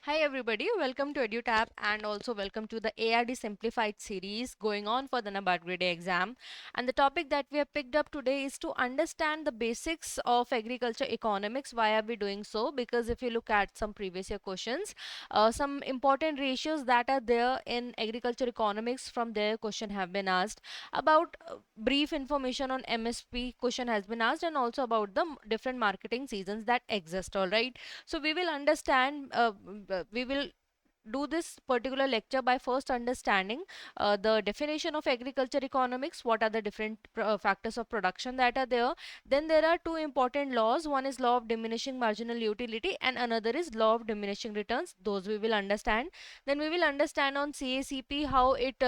Hi everybody, welcome to EduTap and also welcome to the ARD Simplified series going on for the NABARD Grade A exam. And the topic that we have picked up today is to understand the basics of agriculture economics. Why are we doing so? Because if you look at some previous year questions, some important ratios that are there in agriculture economics from their question have been asked. About brief information on MSP question has been asked, and also about the different marketing seasons that exist. All right, so we will understand, we will do this particular lecture by first understanding the definition of agriculture economics, what are the different factors of production that are there. Then there are two important laws. One is law of diminishing marginal utility and another is law of diminishing returns. Those we will understand. Then we will understand on CACP how it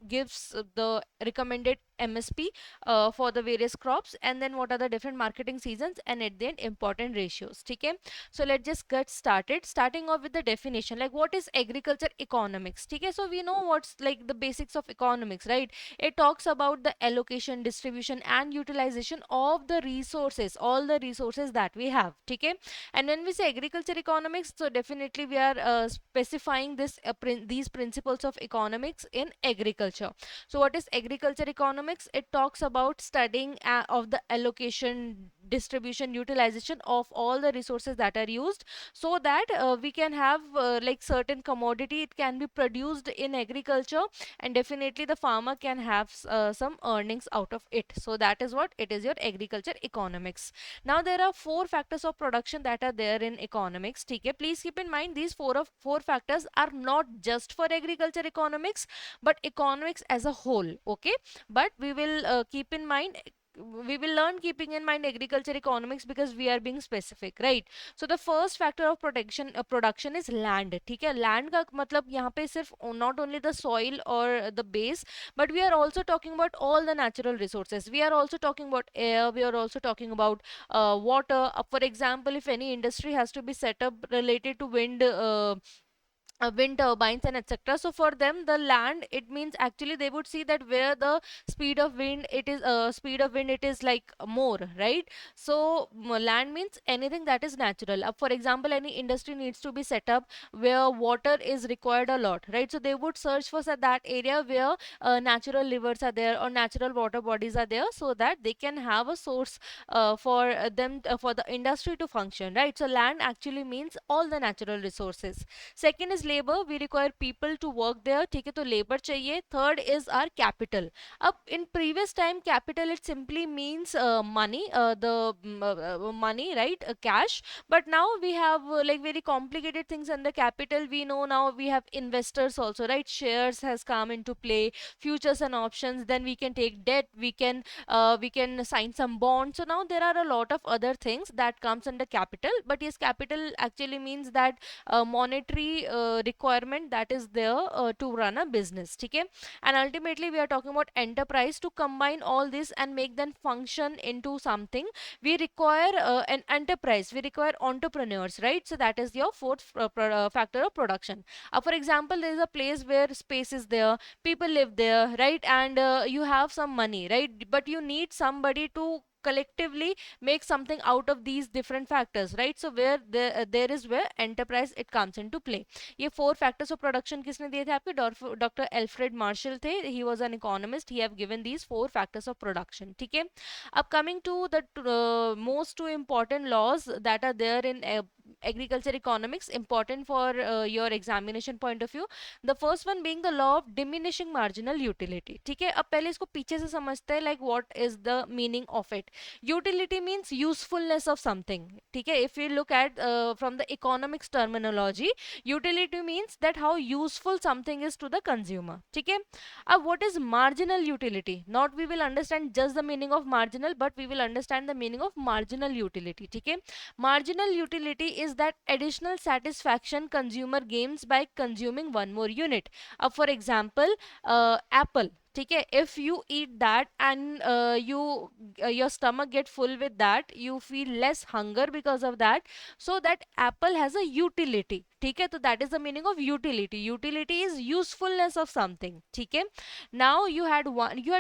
gives the recommended MSP for the various crops, and then what are the different marketing seasons, and at the end important ratios. Okay, so let's just get started, starting off with the definition, like what is agriculture economics. Okay, so we know what's like the basics of economics, right? It talks about the allocation, distribution and utilization of the resources, all the resources that we have. Okay, and when we say agriculture economics, so definitely we are specifying these principles of economics in agriculture. So what is agriculture economics? It talks about studying of the allocation, distribution, utilization of all the resources that are used, so that we can have like certain commodity, it can be produced in agriculture, and definitely the farmer can have some earnings out of it. So that is what it is, your agriculture economics. Now there are four factors of production that are there in economics. Okay, please keep in mind these four factors are not just for agriculture economics but economics as a whole. Okay, but we will keep in mind, we will learn keeping in mind agriculture economics because we are being specific, right? So the first factor of protection production is land. ठीक है, land का मतलब यहाँ पे सिर्फ not only the soil or the base, but we are also talking about all the natural resources. We are also talking about air, we are also talking about water. For example, if any industry has to be set up related to wind turbines and etc, so for them the land, it means actually they would see that where the speed of wind it is like more, right? So land means anything that is natural. For example, any industry needs to be set up where water is required a lot, right? So they would search for that area where natural rivers are there or natural water bodies are there, so that they can have a source for them for the industry to function, right? So land actually means all the natural resources. Second is labor, we require people to work there. ठीक है, तो labor चाहिए. Third is our capital. अब in previous time capital it simply means money, money, right? Cash. But now we have like very complicated things under capital. We know now we have investors also, right? Shares has come into play, futures and options. Then we can take debt, we can sign some bonds. So now there are a lot of other things that comes under capital. But yes, capital actually means that monetary requirement that is there to run a business. Okay, and ultimately we are talking about enterprise. To combine all this and make them function into something, we require an enterprise, we require entrepreneurs, right? So that is your fourth factor of production. For example, there is a place where space is there, people live there, right? And you have some money, right? But you need somebody to collectively make something out of these different factors, right? So where there is where enterprise it comes into play. ये four factors of production किसने दिए थे आपके? Doctor Alfred Marshall थे. He was an economist. He have given these four factors of production. ठीक है, अब coming to the most two important laws that are there in agriculture economics, important for your examination point of view. The first one being the law of diminishing marginal utility. ठीक है, अब पहले इसको पीछे से समझते हैं, like what is the meaning of it. Utility means usefulness of something. ठीक है, if we look at from the economics terminology, utility means that how useful something is to the consumer. ठीक है, अब what is marginal utility? Not we will understand just the meaning of marginal, but we will understand the meaning of marginal utility. ठीक है, marginal utility is that additional satisfaction consumer gains by consuming one more unit. For example, apple. ठीक है, if you eat that and your stomach get full with that, you feel less hunger because of that. So that apple has a utility. ठीक है, तो that is the meaning of utility. Utility is usefulness of something. ठीक है, now you had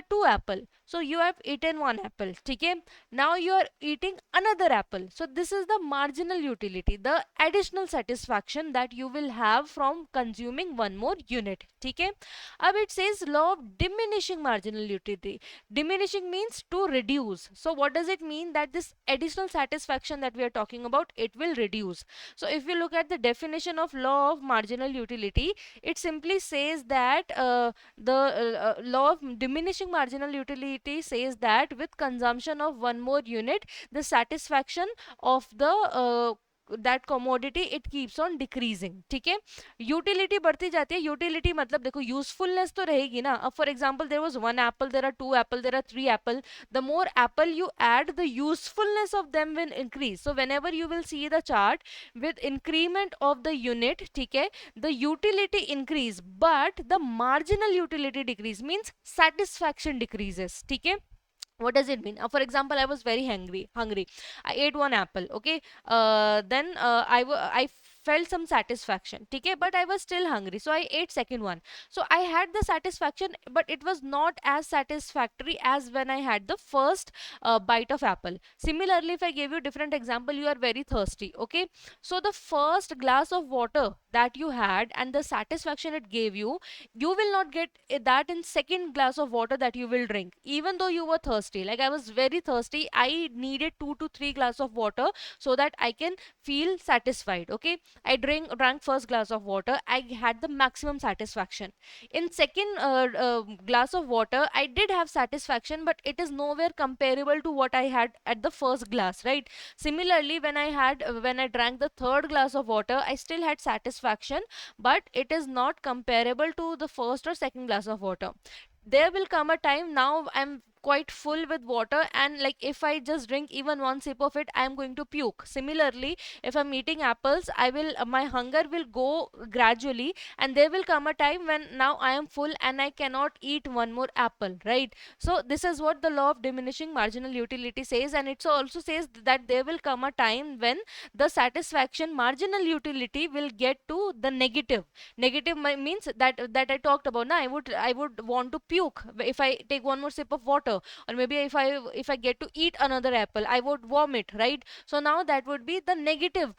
two apple, so you have eaten one apple. ठीक है, now you are eating another apple, so this is the marginal utility, the additional satisfaction that you will have from consuming one more unit. ठीक है, अब it says law of diminishing marginal utility. Diminishing means to reduce. So what does it mean? That this additional satisfaction that we are talking about, it will reduce. So if we look at the definition of law of marginal utility, it simply says that the law of diminishing marginal utility says that with consumption of one more unit, the satisfaction of the that commodity it keeps on decreasing. ठीक है, utility बढ़ती जाती है. Utility मतलब देखो usefulness तो रहेगी ना. अब for example there was one apple, there are two apple, there are three apple. The more apple you add, the usefulness of them will increase. So whenever you will see the chart with increment of the unit, ठीक है, the utility increase but the marginal utility decrease, means satisfaction decreases. ठीक है, what does it mean? For example, I was very hungry. I ate one apple. Okay, then I felt some satisfaction. Okay, but I was still hungry, so I ate second one. So I had the satisfaction, but it was not as satisfactory as when I had the first bite of apple. Similarly, if I gave you different example, you are very thirsty. Okay, so the first glass of water that you had and the satisfaction it gave you, you will not get that in second glass of water that you will drink, even though you were thirsty. Like I was very thirsty, I needed 2 to 3 glass of water so that I can feel satisfied. Okay, I drank first glass of water, I had the maximum satisfaction. In second glass of water, I did have satisfaction, but it is nowhere comparable to what I had at the first glass, right? Similarly, when I drank the third glass of water, I still had satisfaction, but it is not comparable to the first or second glass of water. There will come a time, now I'm quite full with water, and like if I just drink even one sip of it, I am going to puke. Similarly, if I'm eating apples, I will my hunger will go gradually, and there will come a time when now I am full and I cannot eat one more apple, right? So this is what the law of diminishing marginal utility says, and it also says that there will come a time when the satisfaction marginal utility will get to the negative. Negative means that I talked about. Now I would want to puke if I take one more sip of water, or maybe if I get to eat another apple, I would vomit, right? So now that would be the negative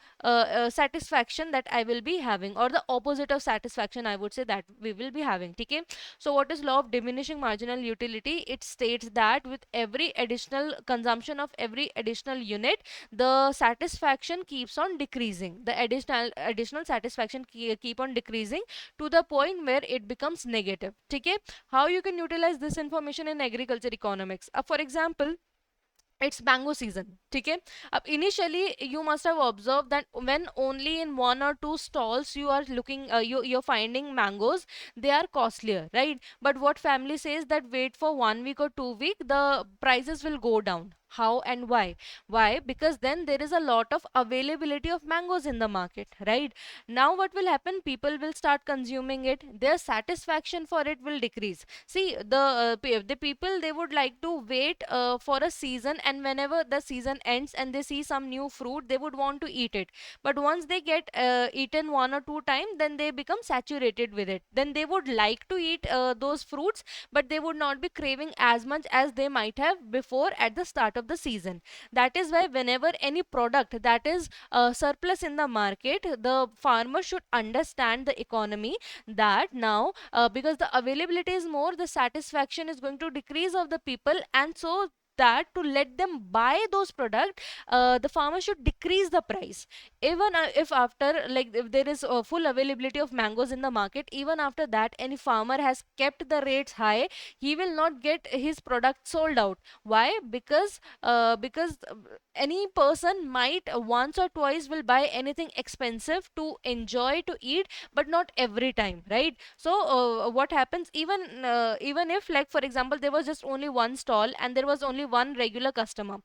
satisfaction that I will be having, or the opposite of satisfaction, I would say, that we will be having. Okay, so what is law of diminishing marginal utility? It states that with every additional consumption of every additional unit, the satisfaction keeps on decreasing. The additional satisfaction keep on decreasing to the point where it becomes negative. Okay, how you can utilize this information in agriculture economics? For example, it's mango season. Okay, initially you must have observed that when only in one or two stalls you are looking you're finding mangoes, they are costlier, right? But what family says that wait for 1 week or 2 week, the prices will go down. How and why? Because then there is a lot of availability of mangoes in the market, right? Now what will happen? People will start consuming it, their satisfaction for it will decrease. See, the people, they would like to wait for a season, and whenever the season ends and they see some new fruit, they would want to eat it. But once they get eaten one or two times, then they become saturated with it, then they would like to eat those fruits, but they would not be craving as much as they might have before at the start of the season. That is why whenever any product that is surplus in the market, the farmer should understand the economy, that now because the availability is more, the satisfaction is going to decrease of the people, and so that to let them buy those products, the farmer should decrease the price. Even if after, like if there is full availability of mangoes in the market, even after that any farmer has kept the rates high, he will not get his product sold out. Why? Because any person might once or twice will buy anything expensive to enjoy, to eat, but not every time, right? So what happens, even if, like for example, there was just only one stall and there was only only one regular customer.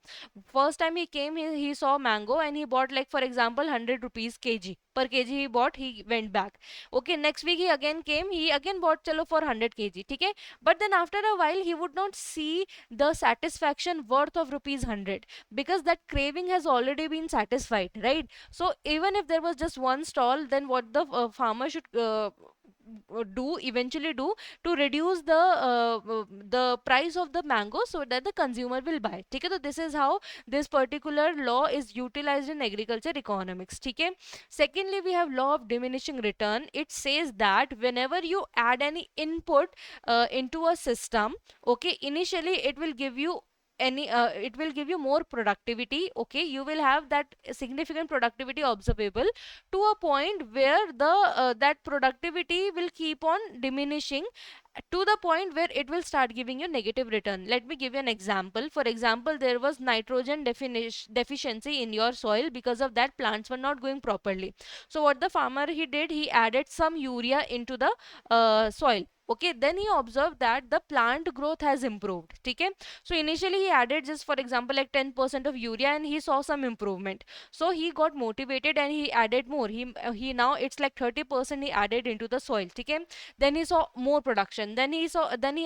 First time he came, he saw mango and he bought, like for example, 100 rupees kg. Per kg he bought, he went back. Okay, next week he again came, he again bought chalo for 100 kg. Okay, but then after a while he would not see the satisfaction worth of rupees 100, because that craving has already been satisfied, right? So even if there was just one stall, then what the farmer should do eventually do to reduce the price of the mango so that the consumer will buy. ठीक है, तो this is how this particular law is utilized in agriculture economics. ठीक है. Secondly, we have law of diminishing return. It says that whenever you add any input into a system, okay, initially it will give you more productivity. Okay, you will have that significant productivity observable to a point where the that productivity will keep on diminishing to the point where it will start giving you negative return. Let me give you an example. For example, there was nitrogen deficiency in your soil. Because of that, plants were not going properly. So what the farmer he did, he added some urea into the soil. Okay, then he observed that the plant growth has improved. Okay, so initially he added just for example like 10% of urea and he saw some improvement. So he got motivated and he added more. He now it's like 30% he added into the soil. Okay, then he saw more production, then he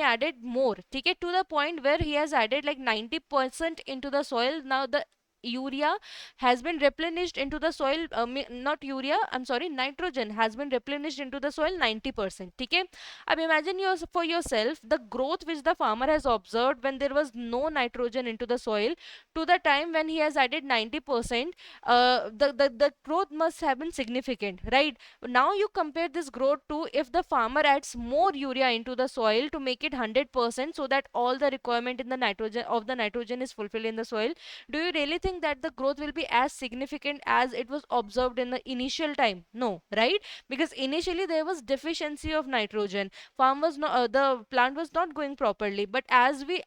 added more. Okay, to the point where he has added like 90% into the soil. Now the urea has been replenished into the soil, not urea, I'm sorry, nitrogen has been replenished into the soil 90%. Okay, अब imagine for yourself the growth which the farmer has observed when there was no nitrogen into the soil to the time when he has added 90%. The growth must have been significant, right? Now you compare this growth to if the farmer adds more urea into the soil to make it 100% so that all the requirement in the nitrogen is fulfilled in the soil. Do you really think that the growth will be as significant as it was observed in the initial time? No, right? Because initially there was deficiency of nitrogen. The plant was not going properly, but as we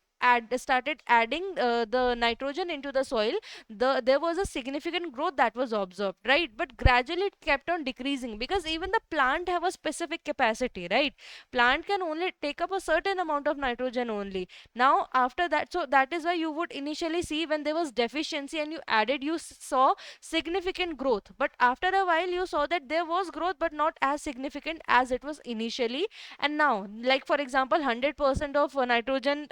started adding the nitrogen into the soil, there was a significant growth that was observed, right? But gradually it kept on decreasing because even the plant have a specific capacity, right? Plant can only take up a certain amount of nitrogen only. Now after that, so that is why you would initially see when there was deficiency and you added, you saw significant growth. But after a while you saw that there was growth but not as significant as it was initially. And now, like for example, 100% of nitrogen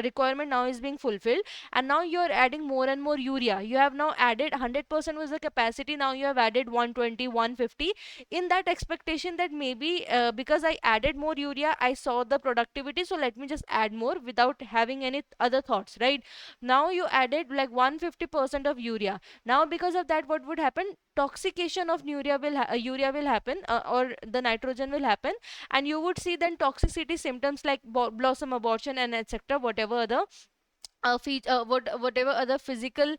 requirement now is being fulfilled, and now you are adding more and more urea. You have now added 100% was the capacity, now you have added 120, 150, in that expectation that maybe because I added more urea, I saw the productivity, so let me just add more without having any other thoughts, right? Now you added like 150% of urea. Now because of that, what would happen? Toxication of urea will happen, or the nitrogen will happen, and you would see then toxicity symptoms like blossom abortion and etc. Whatever other whatever other physical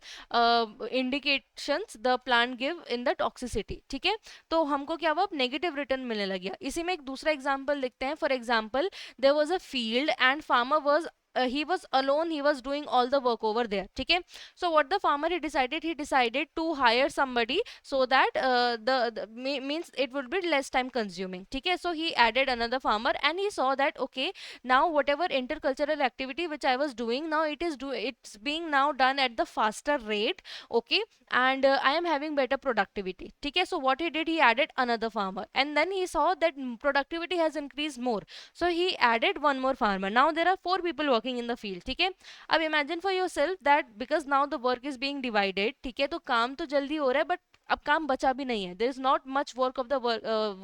indications the plant give in the toxicity. ठीक है, तो हमको क्या हुआ, negative return मिलने लग गया. इसी में एक दूसरा एग्जांपल देखते हैं. For example, there was a field and farmer was he was alone, he was doing all the work over there. Okay, so what the farmer he decided to hire somebody so that means it would be less time consuming. Okay, so he added another farmer and he saw that okay, now whatever intercultural activity which I was doing, now it's being now done at the faster rate. Okay, and I am having better productivity. Okay, so what he did, he added another farmer and then he saw that productivity has increased more, so he added one more farmer. Now there are four people working in the field. ठीक है, अब imagine for yourself that because now the work is being divided. ठीक है, तो काम तो जल्दी हो रहा है, but अब काम बचा भी नहीं है. There is not much work of the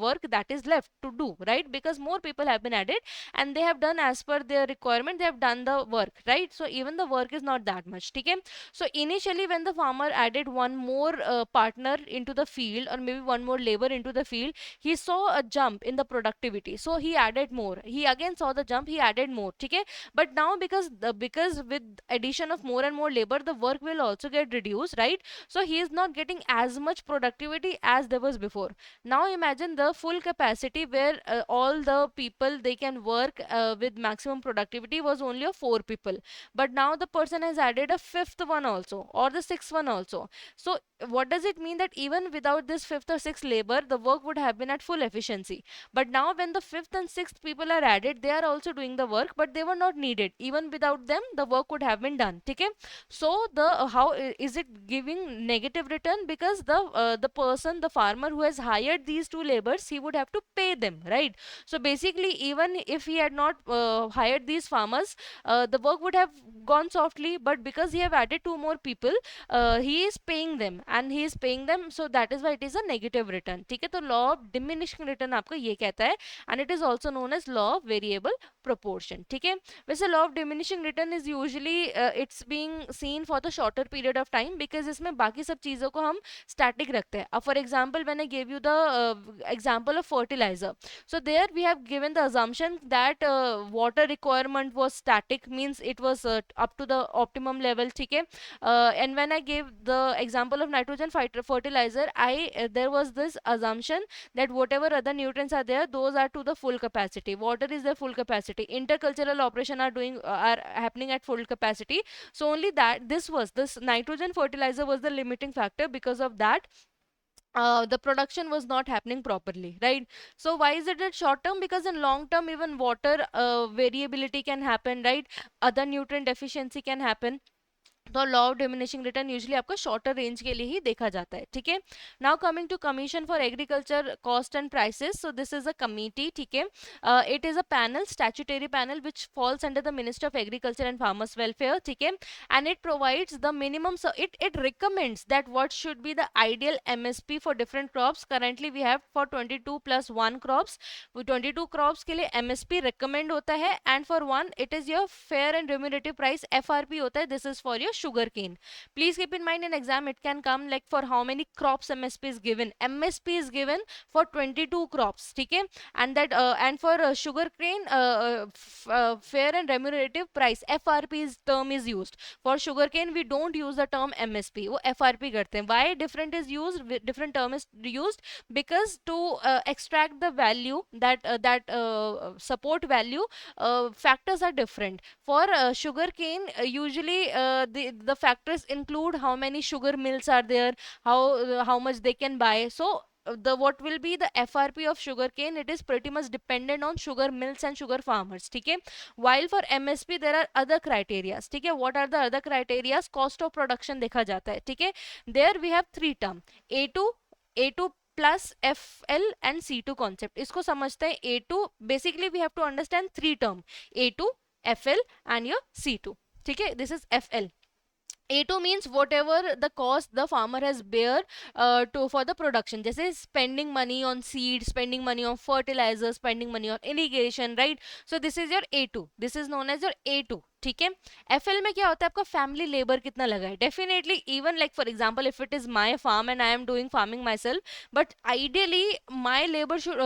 work that is left to do, right? Because more people have been added and they have done as per their requirement, they have done the work, right? So even the work is not that much. ठीक है, so initially when the farmer added one more partner into the field, or maybe one more labor into the field, he saw a jump in the productivity, so he added more. He again saw the jump, he added more. ठीक है, but now because with addition of more and more labor, the work will also get reduced, right? So he is not getting as much much productivity as there was before. Now imagine the full capacity where all the people they can work with maximum productivity was only of 4 people, but now the person has added a fifth one also or the sixth one also. So what does it mean? That even without this fifth or sixth labor, the work would have been at full efficiency. But now when the fifth and sixth people are added, they are also doing the work, but they were not needed. Even without them, the work would have been done. Okay. So the is it giving negative return? Because the person, the farmer who has hired these two labors, he would have to pay them, right? So basically, even if he had not hired these farmers, the work would have gone softly. But because he have added two more people, he is paying them, and he is paying them, so that is why it is a negative return. ठीक है? तो law of diminishing return आपको ये कहता है, and it is also known as law of variable proportion. ठीक है? वैसे law of diminishing return is usually it's being seen for the shorter period of time, because इसमें बाकी सब चीज़ों को हम स्टैटिक रखते हैं. अब for example when I give you the example of fertilizer, so there we have given the assumption that water requirement was static, means it was up to the optimum level. ठीक है? And when I gave the example of nitrogen fertilizer, there was this assumption that whatever other nutrients are there, those are to the full capacity. Water is the full capacity. Intercultural operation are happening at full capacity. So only that this nitrogen fertilizer was the limiting factor. Because of that, the production was not happening properly, right? So why is it at short term? Because in long term, even water variability can happen, right? Other nutrient deficiency can happen. तो law of diminishing return usually आपका shorter range के लिए ही देखा जाता है. ठीक है? Now coming to commission for agriculture cost and prices. So this is a committee. ठीक है? It is a panel, statutory panel, which falls under the minister of agriculture and farmers welfare. ठीक है? And it provides the minimum, it recommends that what should be the ideal MSP for different crops. Currently we have for 22+1 crops. 22 crops के लिए MSP recommend होता है, and for one it is your fair and remunerative price, FRP होता है. This is for your sugarcane. Please keep in mind in exam it can come like for how many crops MSP is given. MSP is given for 22 crops. ठीक है? And that and for sugarcane fair and remunerative price, FRP is term is used. For sugarcane we don't use the term MSP. वो FRP करते हैं. Why different is used? Different term is used because to extract the value that support value factors are different. For sugarcane usually the factors include how many sugar mills are there, how much they can buy. So the what will be the FRP of sugarcane, it is pretty much dependent on sugar mills and sugar farmers. ठीक है? While for MSP there are other criteria. ठीक है? What are the other criteria? Cost of production देखा जाता है. ठीक है? There we have three term, A2 plus FL and C2 concept. इसको समझते हैं. A2 basically we have to understand three term, A2, FL and your C2. ठीक है? This is FL. A2 means whatever the cost the farmer has bear for the production. जैसे spending money on seed, spending money on fertilizer, spending money on irrigation, right? So this is your A2. This is known as your A2. ठीक है? FL में क्या होता है? आपका family labour कितना लगा है. Definitely even like for example if it is my farm and I am doing farming myself, but ideally my labour should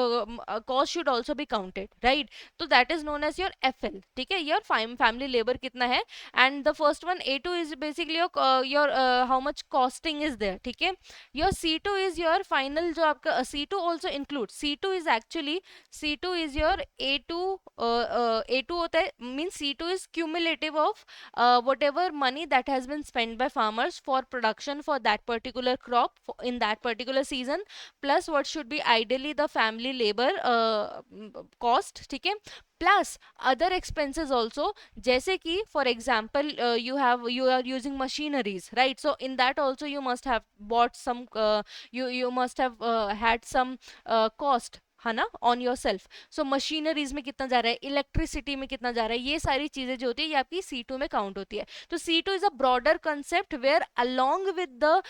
cost should also be counted, right? तो that is known as your FL. ठीक है? Your family labour कितना है. And the first one A2 is basically your how much costing is there. ठीक है? Your C2 is your final, जो आपका C2 also include. C2 is actually C2 is your A2 होता है, means C2 is cumulative of whatever money that has been spent by farmers for production for that particular crop in that particular season, plus what should be ideally the family labor cost. ठीक है? Plus other expenses also, जैसे कि for example you are using machineries, right? So in that also you must have bought some you must have had some cost, है ना, on your self. So machineries में कितना जा रहा है, electricity में कितना जा रहा है, ये सारी चीजें जो होती है ये आपकी C2 में काउंट होती है. तो C2 is a broader concept where along with the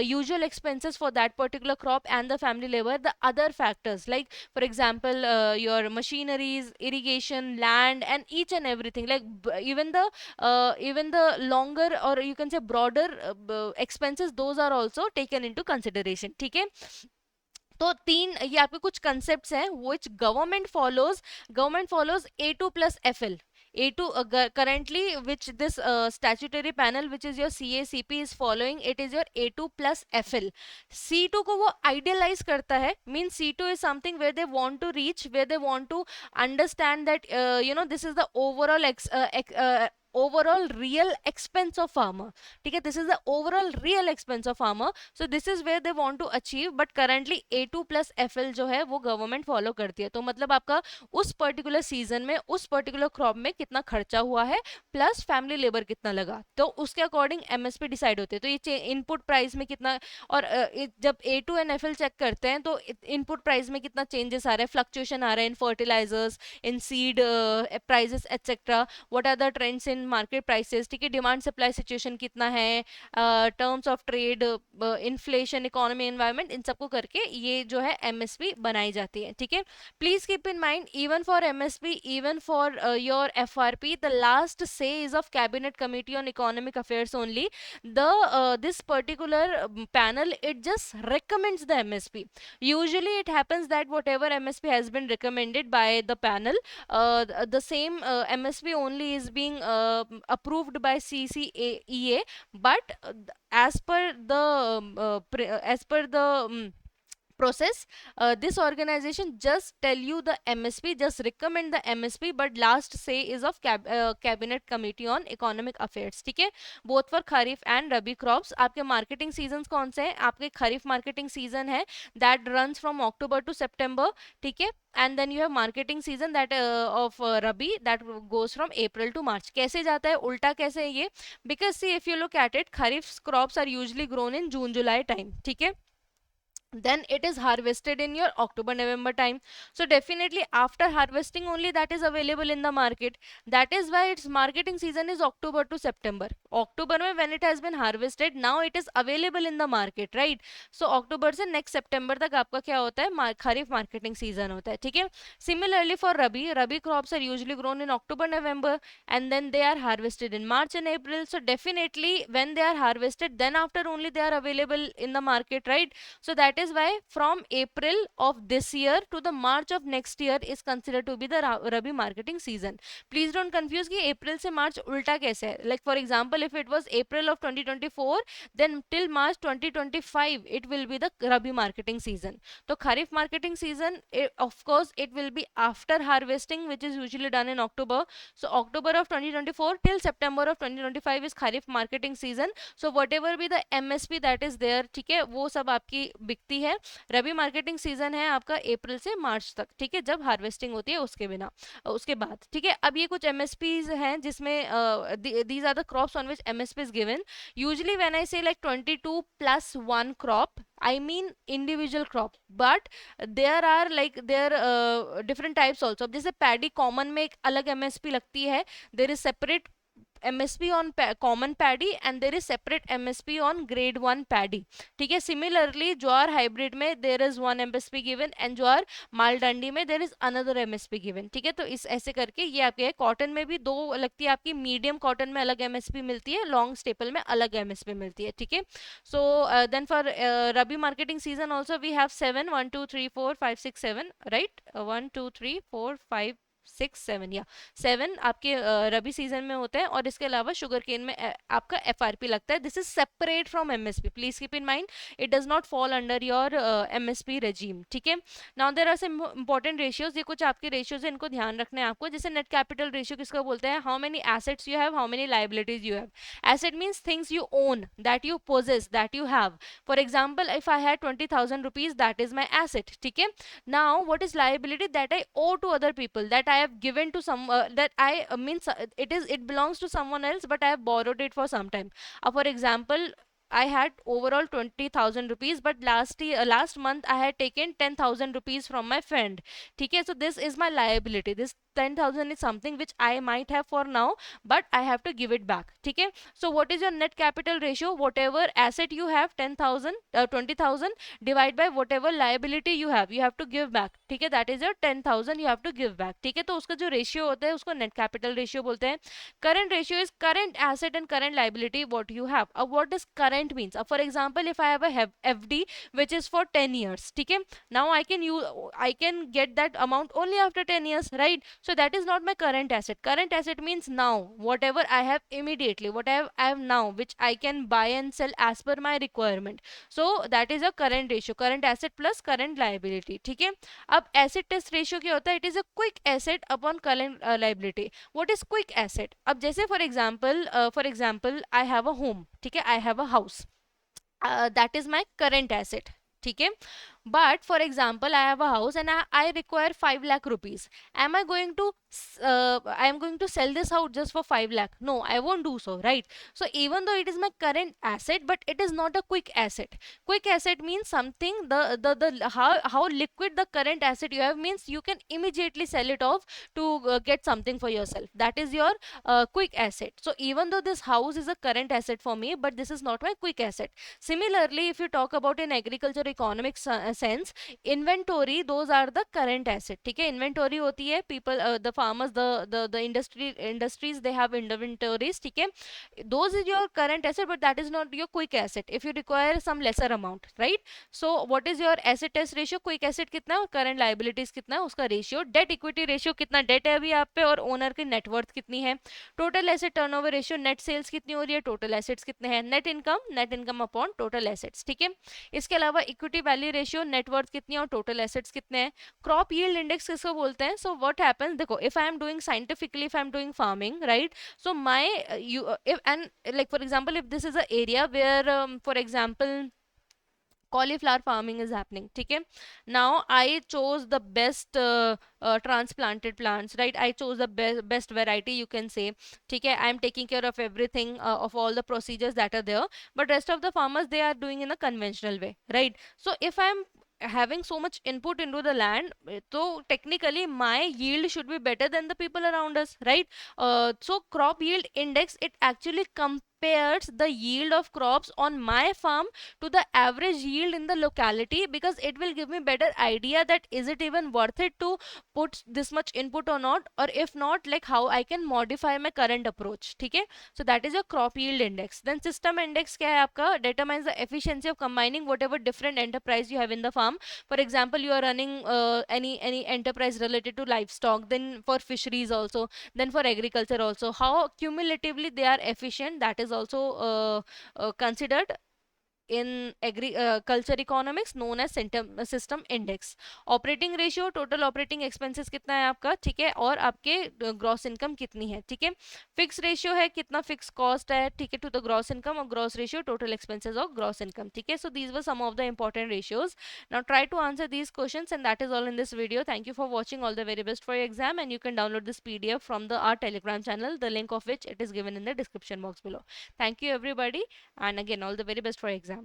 usual expenses for that particular crop and the family labour, the other factors like for example your machineries, irrigation, land and each and everything, like even the longer or you can say broader expenses, those are also taken into consideration. ठीक है? तो तीन ये आपके कुछ concepts हैं which government follows A2 plus FL. A2 currently which this statutory panel which is your CACP is following, it is your A2 plus FL. C2 को वो idealize करता है, means C2 is something where they want to reach, where they want to understand that this is the overall real expense of farmer. ठीक है, this is the overall real expense of farmer, so this is where they want to achieve, but currently A2 plus FL जो है वो government follow करती है. तो मतलब आपका उस पर्टिकुलर सीजन में उस पर्टिकुलर क्रॉप में कितना खर्चा हुआ है प्लस फैमिली लेबर कितना लगा, तो उसके अकॉर्डिंग एमएसपी डिसाइड होते हैं. तो ये इनपुट प्राइस में कितना, और जब A2 एंड FL चेक करते हैं तो इनपुट प्राइस में कितना चेंजेस आ रहा है, फ्लक्चुएशन आ रहा है in fertilisers, in seed prices etcetera, what are the trends in market prices. ठीक है, डिमांड सप्लाई सिचुएशन कितना है, terms of trade, inflation, economy, environment, इन सबको करके ये जो है एमएसपी बनाई जाती है. ठीक है, please keep in mind, even for MSP, even for your FRP, the last say is of Cabinet Committee on Economic Affairs only. The this particular panel, it just recommends the MSP. Usually it happens that whatever MSP has been recommended by the panel, the same MSP only is being approved by CCEA, but as per the process, this organization just tell you the MSP, just recommend the MSP, but last say is of cabinet committee on economic affairs. ठीक है, both for kharif and rabi crops. आपके marketing seasons कौन से हैं? आपके खरीफ marketing season है that runs from October to September. ठीक है, and then you have marketing season that of rabi that goes from April to March. कैसे जाता है, उल्टा कैसे है ये? Because see, if you look at it, kharif crops are usually grown in June July time. ठीक है, then it is harvested in your October November time. So definitely after harvesting only that is available in the market. That is why its marketing season is October to September. October में when it has been harvested, now it is available in the market, right? So October से next September तक आपका क्या होता है, खरीफ marketing season होता है. ठीक है, similarly for rabi crops are usually grown in October November and then they are harvested in March and April. So definitely when they are harvested, then after only they are available in the market, right? So that is why from April of this year to the March of next year is considered to be the rabi marketing season. Please don't confuse कि April से March उल्टा कैसे है. Like for example, if it was April of 2024, then till March 2025 it will be the rabi marketing season. तो खरीफ marketing season, of course it will be after harvesting, which is usually done in October. So October of 2024 till September of 2025 is kharif marketing season. So whatever be the MSP that is there, ठीक है, वो सब आपकी बिकती है. रबी marketing season है आपका अप्रैल से मार्च तक. ठीक है, जब हार्वेस्टिंग होती है उसके बाद. ठीक है, अब ये कुछ एमएसपीज हैं जिसमें these are the crops on which MSP is given. Usually when I say like 22 plus one crop, I mean individual crop, but there are different types also. अब जैसे पैडी कॉमन में एक अलग एमएसपी लगती है, there is separate MSP on common paddy and there is separate MSP on grade 1 paddy. ठीक है, similarly ज्वार hybrid में there is one MSP given and ज्वार मालडंडी में there is another MSP given. ठीक है, तो इस ऐसे करके ये आपके कॉटन में भी दो लगती है आपकी, मीडियम कॉटन में अलग MSP मिलती है, लॉन्ग स्टेपल में अलग MSP मिलती है. ठीक है, so then for rabi marketing season also we have 7 1 2 3 4 5 6 7, right, 1 2 3 4 5 6 7 या 7 आपके रबी सीजन में होते हैं, और इसके अलावा शुगर केन में आपका एफआरपी लगता है. This is separate from MSP. Please keep in mind it does not fall under your MSP regime. ठीक है, now there are some important ratios. ये कुछ आपके रेशियोज हैं, इनको ध्यान रखना है आपको. जैसे नेट कैपिटल रेशियो किसको बोलते हैं, how many assets you have, how many liabilities you have. Asset means things you own, that you possess, that you have. For example, if I had 20,000 rupees, that is my asset. ठीक है, now what is liability, that I owe to other people, that I have given to some that I means it belongs to someone else, but I have borrowed it for some time. For example, I had overall 20,000 rupees, but last month I had taken 10,000 rupees from my friend. ठीक है, so this is my liability. This 10,000 is something which I might have for now, but I have to give it back. ठीक है, so what is your net capital ratio? Whatever asset you have, 10,000 20,000 divide by whatever liability you have to give back. ठीक है, that is your 10,000 you have to give back. ठीक है, तो उसका जो ratio होता है उसको नेट कैपिटल रेशियो बोलते हैं. Current ratio is current asset and current liability what you have. अब what does current means, for example if I have a FD which is for 10 years. ठीक है, now I can get that amount only after 10 years, right? So that is not my current asset. Current asset means now, whatever I have immediately, whatever I have now, which I can buy and sell as per my requirement. So that is a current ratio, current asset plus current liability. ठीक है. अब acid test ratio क्या होता है? It is a quick asset upon current liability. What is quick asset? अब जैसे for example I have a home, ठीक है, आई have a house, that is my current asset. ठीक है. But for example, I have a house and I require 5 lakh rupees. Am I going to I am going to sell this house just for 5 lakh? No, I won't do so, right? So even though it is my current asset, but it is not a quick asset. Quick asset means something, the how liquid the current asset you have means you can immediately sell it off to get something for yourself. That is your quick asset. So even though this house is a current asset for me, but this is not my quick asset. Similarly, if you talk about in agriculture economics sense, inventory, those are the current asset. ठीक है. Inventory होती है, people, the farmers, the industries, they have inventories. ठीक है. Those is your current asset, but that is not your quick asset if you require some lesser amount, right? So what is your asset test ratio? Quick asset कितना है और current liabilities कितना है, उसका ratio. Debt equity ratio, कितना debt है अभी आप पे और owner की net worth कितनी है. Total asset turnover ratio, net sales कितनी हो रही है, total assets कितने हैं. Net income upon total assets. ठीक है. इसके अलावा इक्विटी वैल्यू रेशियो, नेटवर्थ कितनी है और टोटल एसेट्स कितने हैं. क्रॉप यील्ड इंडेक्स किसको बोलते हैं? सो व्हाट हैपेंस, देखो, if I am doing scientifically, if I am doing farming, right, so my you if and like for example, if this is a area where for example cauliflower farming is happening. ठीक है. Now I chose the best transplanted plants, right? I chose the best variety, you can say. ठीक है. I am taking care of everything, of all the procedures that are there, but rest of the farmers, they are doing in a conventional way, right? So if I am having so much input into the land, so technically my yield should be better than the people around us, right? So crop yield index, it actually compares the yield of crops on my farm to the average yield in the locality, because it will give me better idea that is it even worth it to put this much input or not, or if not, like how I can modify my current approach. ठीक है. So that is your crop yield index. Then system index क्या है आपका? Determines the efficiency of combining whatever different enterprise you have in the farm. For example, you are running any enterprise related to livestock, then for fisheries also, then for agriculture also, how cumulatively they are efficient, that is also considered in agriculture economics, known as system index. Operating ratio, total operating expenses कितना है आपका, ठीक है, और आपके gross income कितनी है. ठीक है. फिक्स रेशियो है, कितना फिक्स कॉस्ट है, ठीक है, टू द ग्रॉस इनकम, और gross ratio total expenses of gross income. ठीक है. So these were some of the important ratios. Now try to answer these questions, and that is all in this video. Thank you for watching. All the very best for your exam, and you can download this PDF from our Telegram channel, the link of which it is given in the description box below. Thank you everybody, and again, all the very best for your exam.